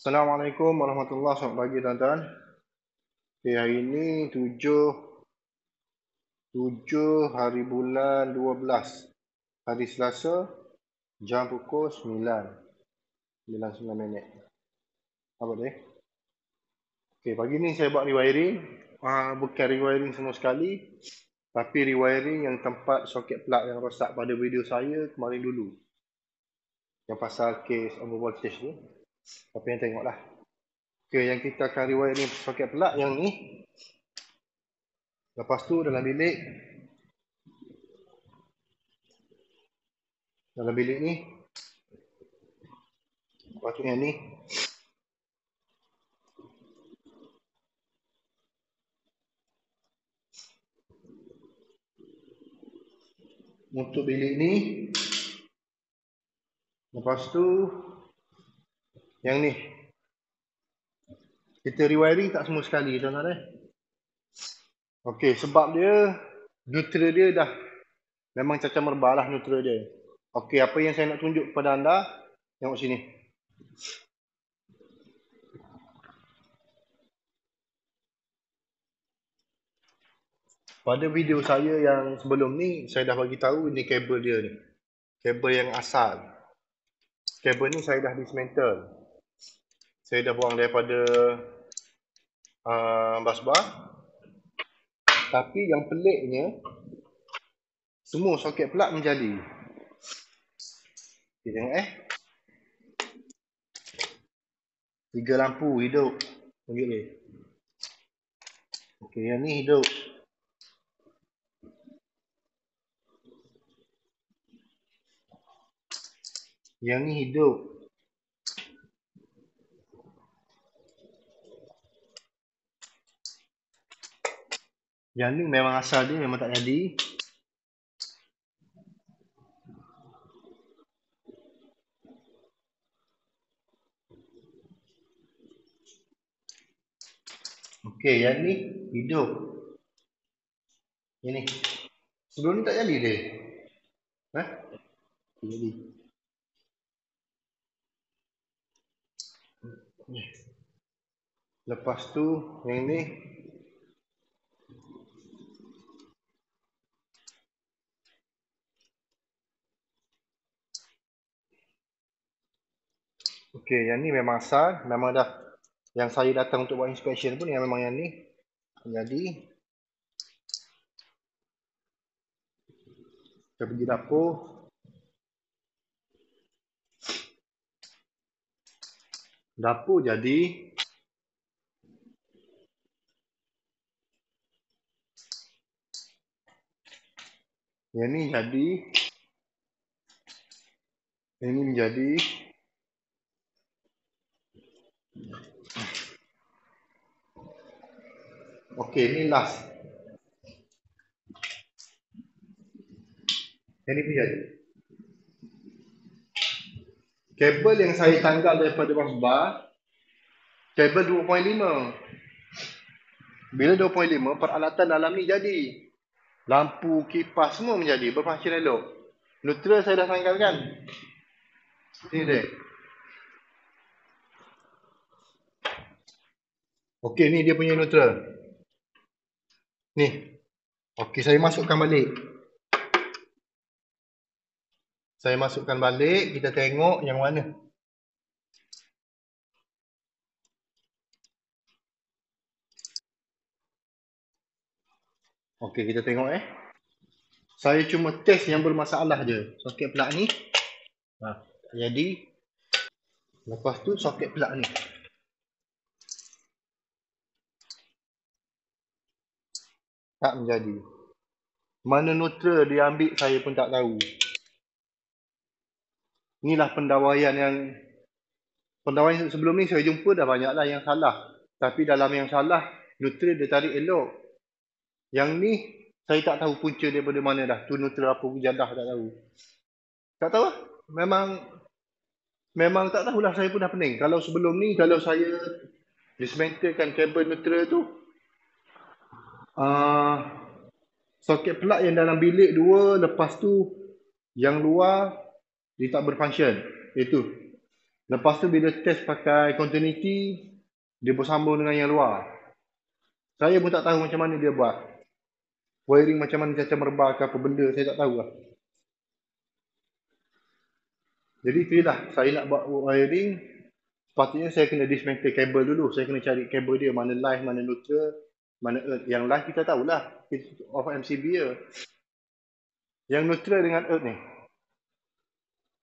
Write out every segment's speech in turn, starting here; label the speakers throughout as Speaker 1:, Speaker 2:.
Speaker 1: Assalamualaikum warahmatullahi wabarakatuh. Selamat pagi tuan-tuan. Okay, hari ini 7 hari bulan 12. Hari Selasa, jam pukul 9 minit. Apa dia? Okay, pagi ni saya buat rewiring. Bukan rewiring semua sekali, tapi rewiring yang tempat soket plug yang rosak pada video saya kemarin dulu. Yang pasal case over voltage tu. Tapi yang tengoklah. Okay, yang kita akan rewiring soket plug yang ni. Lepas tu dalam bilik ni, lepas tu yang ni, untuk bilik ni. Lepas tu yang ni, kita rewiring tak semua sekali tuan-tuan. Okey, sebab dia neutral dia dah memang cacar merbah lah neutral dia. Okey, apa yang saya nak tunjuk kepada anda, tengok sini. Pada video saya yang sebelum ni, saya dah bagi tahu ini kabel dia ni. Kabel yang asal. Kabel ni saya dah dismantle. Saya dah buang daripada busbar. Tapi yang peliknya, semua soket plug menjadi. Kita tengok 3 lampu hidup. Tunjuk ni. Okey, yang ni hidup. Yang ni hidup. Yang ni memang asal dia memang tak jadi. Okey, yang ni hidup. Yang ni. Sebelum ni tak jadi dia. Tak jadi. Lepas tu yang ni. Okey, yang ni memang asal, memang dah. Yang saya datang untuk buat inspection pun yang memang yang ni. Jadi kita pergi dapur. Dapur jadi. Yang ni jadi. Yang ni menjadi. Okey, ni last. Yang ni pun jadi. Kabel yang saya tanggal daripada busbar, kabel 2.5. Bila 2.5, peralatan dalam ni jadi. Lampu, kipas semua menjadi, berfungsi elok. Neutral saya dah tanggalkan. Sini dia. Okey, ni dia punya neutral. Ni. Okey, saya masukkan balik. Saya masukkan balik, kita tengok yang mana. Okey, kita tengok Saya cuma test yang bermasalah je. Soket plug ni. Jadi. Lepas tu soket plug ni. Tak menjadi. Mana neutral dia ambil saya pun tak tahu. Inilah pendawaian yang. Pendawaian sebelum ni saya jumpa dah banyaklah yang salah. Tapi dalam yang salah, neutral dia tarik elok. Yang ni, saya tak tahu punca daripada mana dah. Tu neutral apa jadah tak tahu. Tak tahu lah. Memang tak tahulah, saya pun dah pening. Kalau sebelum ni, kalau saya dismantlekan kabel neutral tu, soket plug yang dalam bilik 2, lepas tu yang luar dia tak berfunction. Itu. Lepas tu bila test pakai continuity, dia bersambung dengan yang luar. Saya pun tak tahu macam mana dia buat. Wiring macam mana, macam merebah ke apa benda, saya tak tahu lah. Jadi itulah, saya nak buat wiring, sepatutnya saya kena dismantle kabel dulu. Saya kena cari kabel dia, mana line, mana neutral, mana earth. Yang line kita tahulah, of MCB je. Yang neutral dengan earth ni,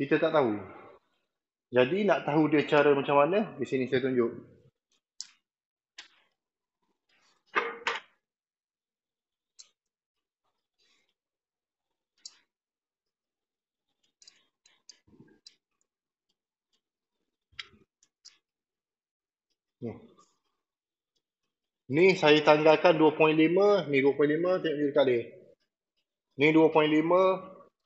Speaker 1: kita tak tahu. Jadi nak tahu dia cara macam mana, di sini saya tunjuk. Ni saya tanggalkan 2.5, ni 2.5, tengok ni dekat dia. Ni 2.5,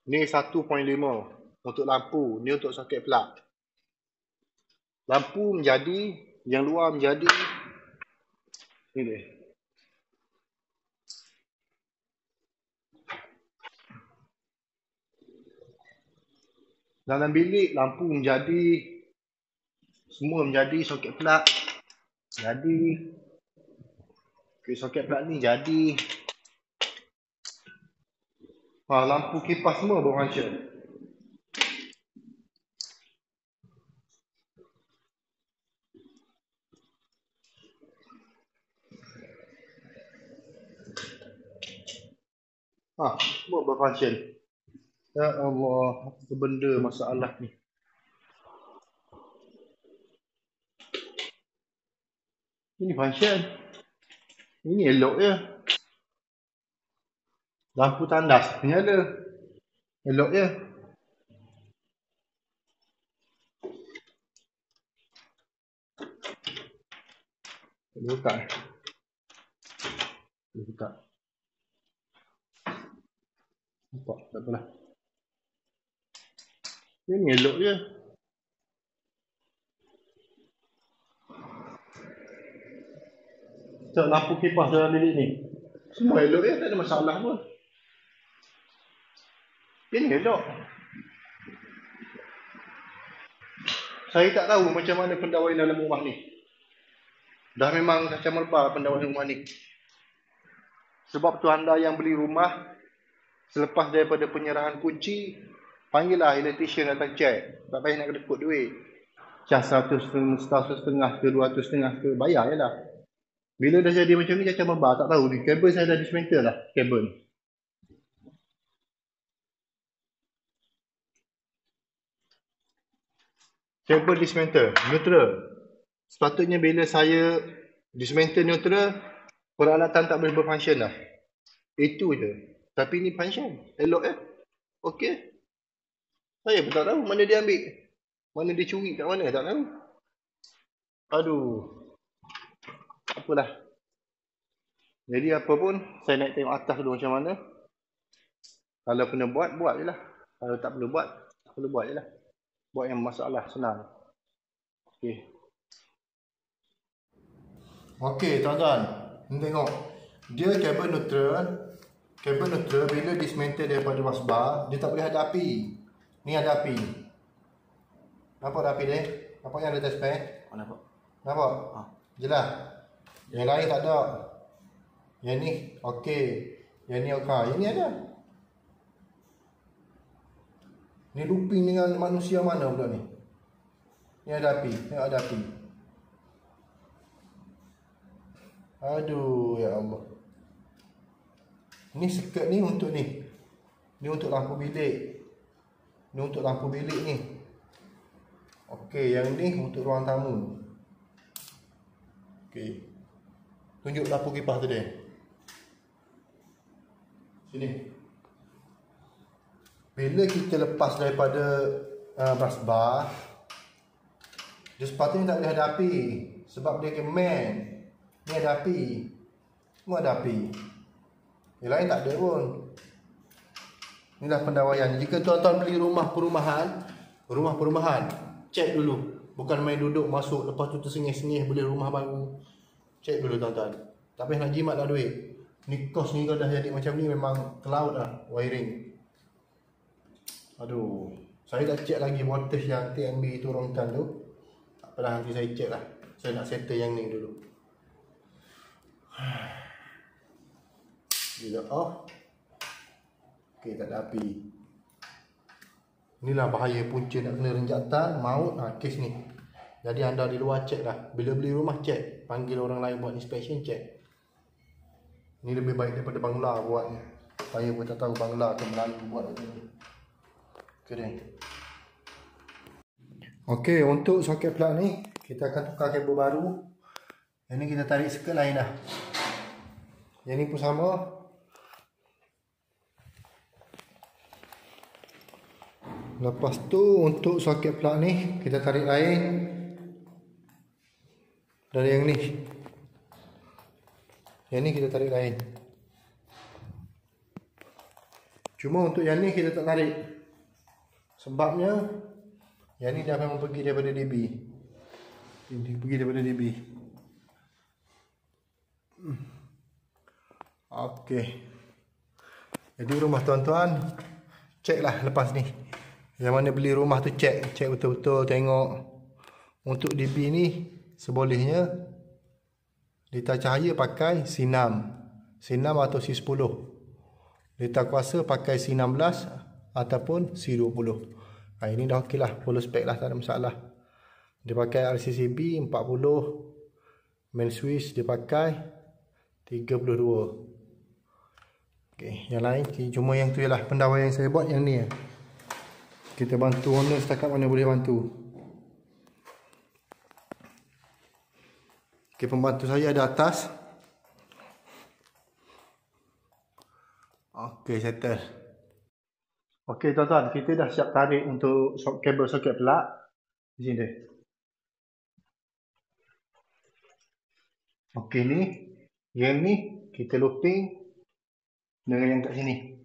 Speaker 1: ni 1.5 untuk lampu, ni untuk soket plug. Lampu menjadi, yang luar menjadi, ni dia. Dalam bilik, lampu menjadi, semua menjadi, soket plug jadi. Okay, soket plug ni jadi. Lampu kipas semua berfunction. Semua berfunction. Ya Allah, apa benda masalah ni. Ini function. Ini elok je. Lampu tandas nyala. Elok je. Boleh buka. Boleh buka. Nampak? Tak apalah. Ini elok je. Tengok lampu kipas dalam bilik ni. Semua elok je, tak ada masalah pun. Ini elok. Saya tak tahu macam mana pendawaian dalam rumah ni. Dah memang kacau merbah pendawaian rumah ni. Sebab tu anda yang beli rumah, selepas daripada penyerahan kunci, panggillah electrician datang cek. Tak payah nak kena kut duit. Cas 100 setengah ke 200 setengah ke, bayar je lah. Bila dah jadi macam ni, kacau merbah, tak tahu ni. Kabel saya dah dismantle lah, kabel ni. Kabel dismantle, neutral. Sepatutnya bila saya dismantle neutral, peralatan tak boleh berfunction lah. Itu je. Tapi ni function. Elok ya. Okey. Saya pun tak tahu mana dia ambil. Mana dia curi kat mana, tak tahu. Aduh. Apalah. Jadi apa pun, saya nak tengok atas dulu macam mana. Kalau kena buat, buat je lah. Kalau tak perlu buat, tak perlu buat je lah. Buat yang masalah, senang. Okey. Okey, tuan-tuan. Ni tengok. Dia kabel neutral. Kabel neutral bila dismantle daripada busbar, dia tak boleh ada api. Ni ada api. Nampak ada api dia? Nampak yang ada test pack?
Speaker 2: Nampak.
Speaker 1: Nampak? Jelas. Yang lain tak ada. Yang ni okey. Yang ni okey. Yang ni ada. Ni looping dengan manusia mana pula ni? Ni ada api. Tengok ada api. Aduh, ya Allah. Ni sekat ni untuk ni. Ni untuk lampu bilik. Ni untuk lampu bilik ni. Okey, yang ni untuk ruang tamu. Okey. Tunjuk lampu kipas tu dia. Sini. Bila kita lepas daripada busbar, dia sepatutnya tak boleh ada api. Sebab dia kemen. Ni ada api. Semua ada api. Yang lain tak ada pun. Inilah pendawaian. Jika tuan-tuan beli rumah perumahan, cek dulu. Bukan main duduk masuk lepas tu tersengih-sengih beli rumah baru. Cek dulu tuan-tuan. Tak payah nak jimat lah duit. Ni kos ni kalau dah jadi macam ni memang cloud lah wiring. Aduh. Saya dah cek lagi voltage yang TMB turunkan tu. apa dah, nanti saya check lah. Saya nak settle yang ni dulu. Dia dah off. Okey, tak ada api. Inilah bahaya punca nak kena renjatan, maut, kes ni. Jadi anda di luar check lah. Bila beli rumah check, panggil orang lain buat inspection, check. Ni lebih baik daripada bangla buat ni. Saya pun tak tahu bangla ke Melayu buat macam ni. Okey. Okey, untuk soket plug ni kita akan tukar kabel baru. Yang ni kita tarik circuit lain dah. Yang ni pun sama. Lepas tu untuk soket plug ni kita tarik lain dari yang ni. Yang ni kita tarik lain. Cuma untuk yang ni kita tak tarik. Sebabnya yang ni dah memang pergi daripada DB. Dia pergi daripada DB. Okey. Jadi rumah tuan-tuan, cek lah lepas ni. Yang mana beli rumah tu cek betul-betul, tengok. Untuk DB ni sebolehnya lita cahaya pakai C6 atau C10. Lita kuasa pakai C16 ataupun C20. Ini dah okey lah, follow spec lah, tak ada masalah. Dia pakai RCCB 40, main switch dia pakai 32. Okey, yang lain cuma yang tu je lah pendawai yang saya buat yang ni. Kita bantu owner setakat mana boleh bantu. Okey, pembantu saya ada atas. Okey, settle. Okey tuan-tuan, kita dah siap tarik untuk kabel soket plug. Di sini dia. Okey ni, yang ni kita looping dengan yang kat sini.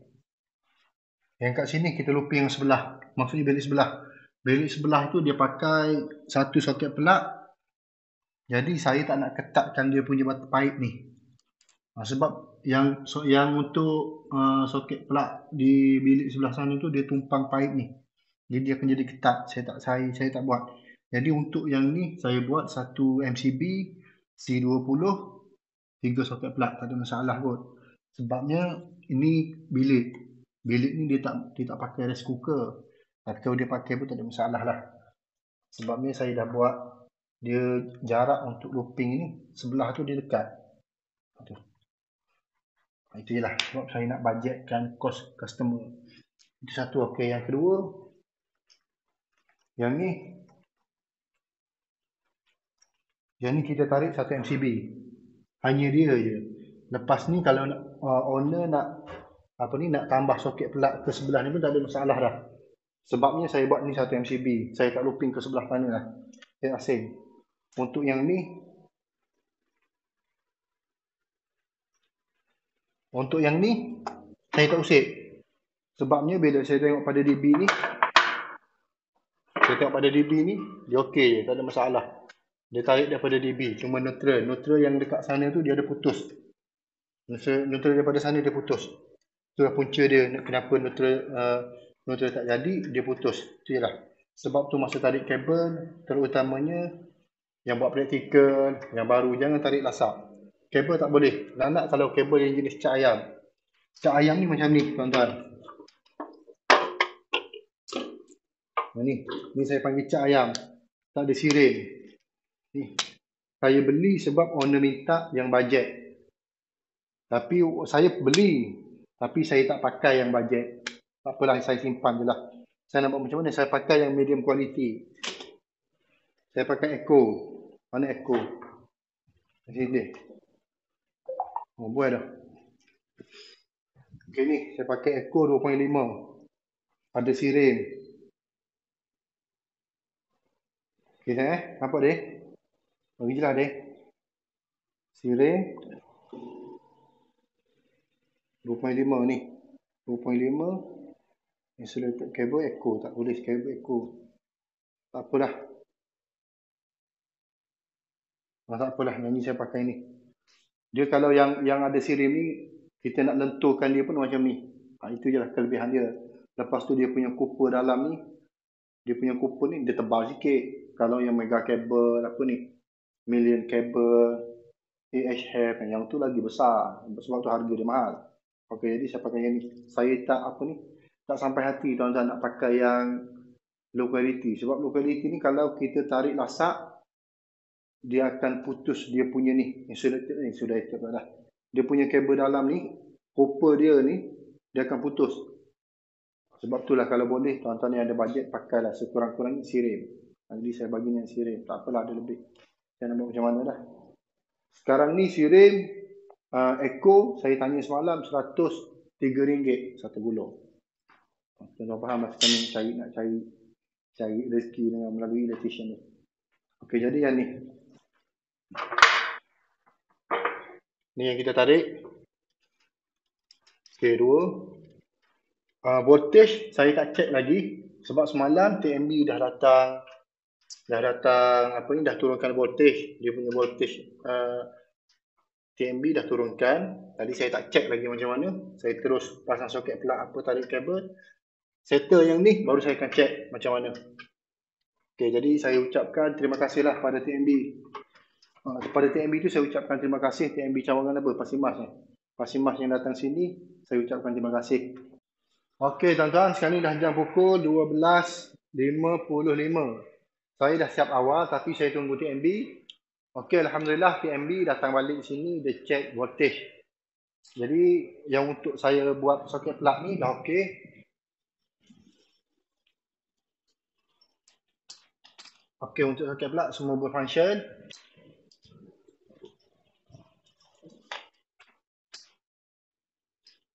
Speaker 1: Yang kat sini kita looping yang sebelah. Maksudnya belik sebelah. Belik sebelah tu dia pakai satu soket plug. Jadi saya tak nak ketatkan dia punya pipe ni. Sebab yang untuk soket plug di bilik sebelah sana tu dia tumpang pipe ni. Jadi dia akan jadi ketat. Saya tak buat. Jadi untuk yang ni saya buat satu MCB C20 3 soket plug, tak ada masalah kot. Sebabnya ini bilik. Bilik ni dia tak pakai rice cooker. Tapi kalau dia pakai pun tak ada masalah lah. Sebabnya saya dah buat dia jarak untuk looping ni sebelah tu dia dekat. Itu je lah, sebab saya nak budgetkan cost customer. Itu satu. Okey, yang kedua, yang ni kita tarik satu MCB. Hanya dia je. Lepas ni kalau owner nak tambah soket plug ke sebelah ni pun tak ada masalah dah. Sebabnya saya buat ni satu MCB. Saya tak looping ke sebelah mana lah. Saya asing. Untuk yang ni saya tak usik. Sebabnya bila saya tengok pada DB ni, dia okey je, tak ada masalah. Dia tarik daripada DB, cuma neutral yang dekat sana tu dia ada putus. Neutral daripada sana dia putus. Itulah punca dia kenapa neutral tak jadi, dia putus. Itu je lah. Sebab tu masa tarik kabel, terutamanya yang buat praktikal, yang baru, jangan tarik lasak. Kabel tak boleh. Nak kalau kabel yang jenis cat ayam. Cat ayam ni macam ni tuan-tuan. Ni saya panggil cat ayam. Tak ada siren. Ni saya beli sebab owner minta yang bajet. Tapi saya beli, tapi saya tak pakai yang bajet. Tak apalah, saya simpan je lah. Saya nak buat macam mana? Saya pakai yang medium quality. Saya pakai Echo. Mana Echo? Di sini. Buat dah. Okey ni, saya pakai Echo 2.5. Ada siren. Okey nampak dia? Bagi je lah dia. Siren 2.5 ni. 2.5 insulated cable Echo. Tak boleh cable Echo. Tak apalah. Tak apalah, yang ni saya pakai ni. Dia kalau yang ada siren ni, kita nak lenturkan dia pun macam ni. Itu je lah kelebihan dia. Lepas tu dia punya cooper dalam ni, dia tebal sikit. Kalau yang mega kabel apa ni, million kabel, AHF yang tu lagi besar. Sebab tu harga dia mahal. Okey, jadi saya pakai yang ni. Saya tak apa ni, tak sampai hati tuan-tuan nak pakai yang low quality. Sebab low quality ni kalau kita tarik lasak, dia akan putus dia punya ni, insulated lah. Dia punya kabel dalam ni, copper dia ni, dia akan putus. Sebab itulah kalau boleh tuan-tuan yang ada bajet, pakailah sekurang-kurangnya sirim. Jadi saya bagi yang sirim. Tak apalah, ada lebih. Saya nak buat macam mana dah. Sekarang ni sirim Echo, saya tanya semalam RM103 satu gulung. Tuan-tuan faham lah sekarang nak cari rezeki dengan melalui electrician ni. Okey, jadi yang ni. Ni yang kita tarik. Okey, 2. Voltage saya tak check lagi sebab semalam TMB dah datang apa ni, dah turunkan voltage. Dia punya voltage TMB dah turunkan. Tadi saya tak check lagi macam mana. Saya terus pasang soket plug apa, tarik kabel, settle yang ni, baru saya akan check macam mana. Okey, jadi saya ucapkan terima kasihlah pada TMB. Kepada TMB tu saya ucapkan terima kasih. TMB cawangan apa? Pasimas ni. Pasimas yang datang sini, saya ucapkan terima kasih. Okey tuan-tuan, sekarang ni dah jam pukul 12.55. Saya dah siap awal tapi saya tunggu TMB. Okey, alhamdulillah TMB datang balik sini, dia check voltage. Jadi yang untuk saya buat soket plug ni dah okey. Okey, untuk soket plug semua berfunction.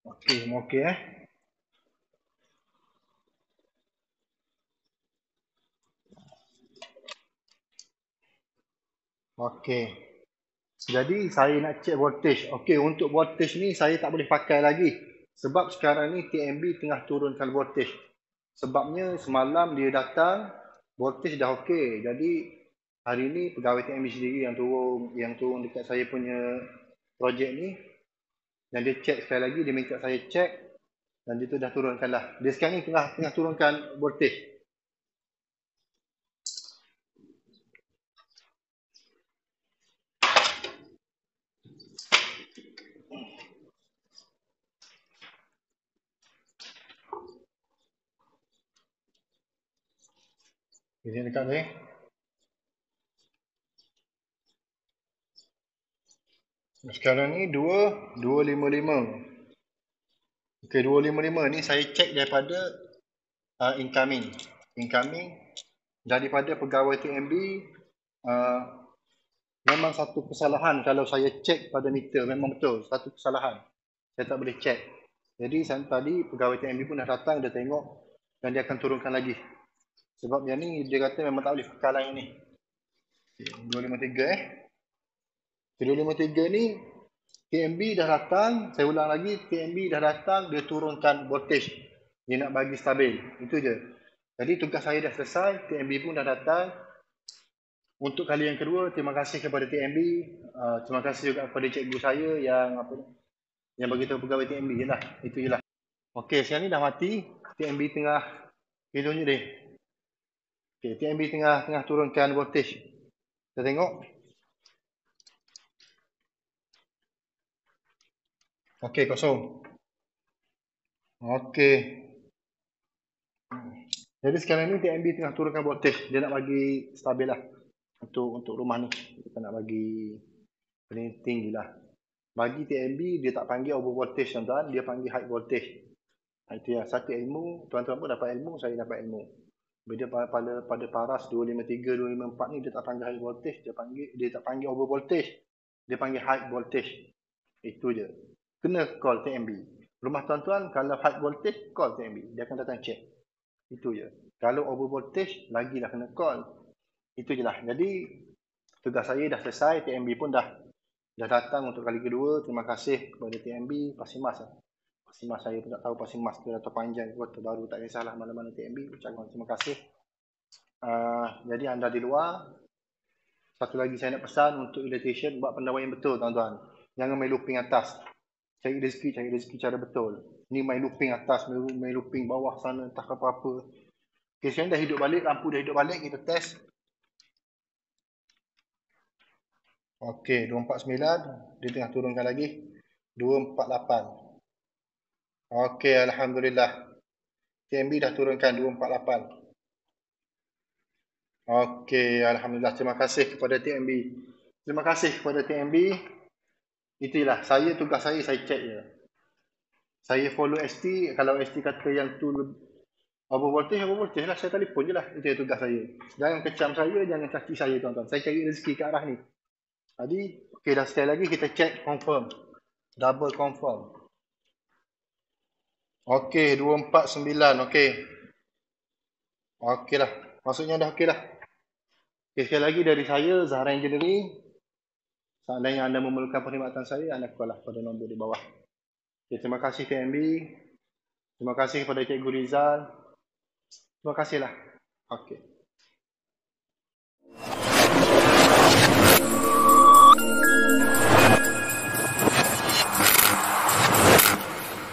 Speaker 1: Okey, semua okey Okey. Jadi saya nak check voltage. Okey, untuk voltage ni saya tak boleh pakai lagi. Sebab sekarang ni TMB tengah turunkan voltage. Sebabnya semalam dia datang, voltage dah okey. Jadi hari ni pegawai TMB sendiri yang turun dekat saya punya projek ni. Dan dia check sekali lagi, dia minta saya check. Dan dia tu dah turunkan lah. Dia sekarang ni tengah turunkan voltage. Ini dekat ni. Sekarang ni 255. Okey, 255 ni saya check daripada incoming daripada pegawai TMB. Memang satu kesalahan kalau saya check pada meter, memang betul satu kesalahan. Saya tak boleh check. Jadi tadi pegawai TMB pun dah datang, dia tengok dan dia akan turunkan lagi. Sebab yang ni dia kata memang tak boleh pakai lain ni. 253 253 ni TMB dah datang, saya ulang lagi, TMB dah datang, dia turunkan voltage. Dia nak bagi stabil. Itu je. Jadi tugas saya dah selesai, TMB pun dah datang. Untuk kali yang kedua, terima kasih kepada TMB. Terima kasih juga kepada cikgu saya yang bagi tahu pegawai TMB je lah. Itu je lah. Okey, sekarang ni dah mati. TMB tengah, kita tunjuk dia. Okey, TMB tengah turunkan voltage. Kita tengok. Okey, kosong. Okey. Jadi sekarang ni TMB tengah turunkan voltage. Dia nak bagi stabil lah. Untuk rumah ni. Kita nak bagi paling tinggi lah. Bagi TMB, dia tak panggil over voltage tuan-tuan. Dia panggil high voltage. Itu yang satu ilmu. Tuan-tuan pun dapat ilmu, saya dapat ilmu. Bila pada paras 253, 254 ni, dia tak panggil high voltage. Dia tak panggil over voltage. Dia panggil high voltage. Itu je. Kena call TMB. Rumah tuan-tuan kalau high voltage, call TMB. Dia akan datang check. Itu je. Kalau over voltage, lagilah kena call. Itu je lah. Jadi, tugas saya dah selesai. TMB pun dah datang untuk kali kedua. Terima kasih kepada TMB. Pasimas lah. Pasimas saya pun tak tahu pasimas tu atau panjang ke baru, tak kisahlah mana-mana TMB. Ucapkan terima kasih. Jadi anda di luar, satu lagi saya nak pesan untuk electrician, buat pendawaian betul tuan-tuan. Jangan main looping atas. Cari rezeki cara betul. Ni main looping atas, main looping bawah sana, entah apa-apa. Okay, sekarang dah hidup balik, lampu dah hidup balik, kita test. Okey, 249. Dia tengah turunkan lagi. 248. Okey, alhamdulillah. TNB dah turunkan 248. Okey, alhamdulillah. Terima kasih kepada TNB. Terima kasih kepada TNB. Itulah tugas saya check je. Saya follow ST, kalau ST kata yang tu over voltage lah, saya telefon je lah. Itu yang tugas saya. Jangan kecam saya, jangan caci saya tuan-tuan. Saya cari rezeki ke arah ni. Jadi, okey dah, sekali lagi kita check confirm. Double confirm. Okey, 249. Okey. Okey lah. Maksudnya dah okey lah. Okay, sekali lagi dari saya, Zahra Engineering. Seandainya anda memerlukan perkhidmatan saya, anda call lah pada nombor di bawah. Okay, terima kasih TNB. Terima kasih kepada Cikgu Rizal. Terima kasihlah. Okey.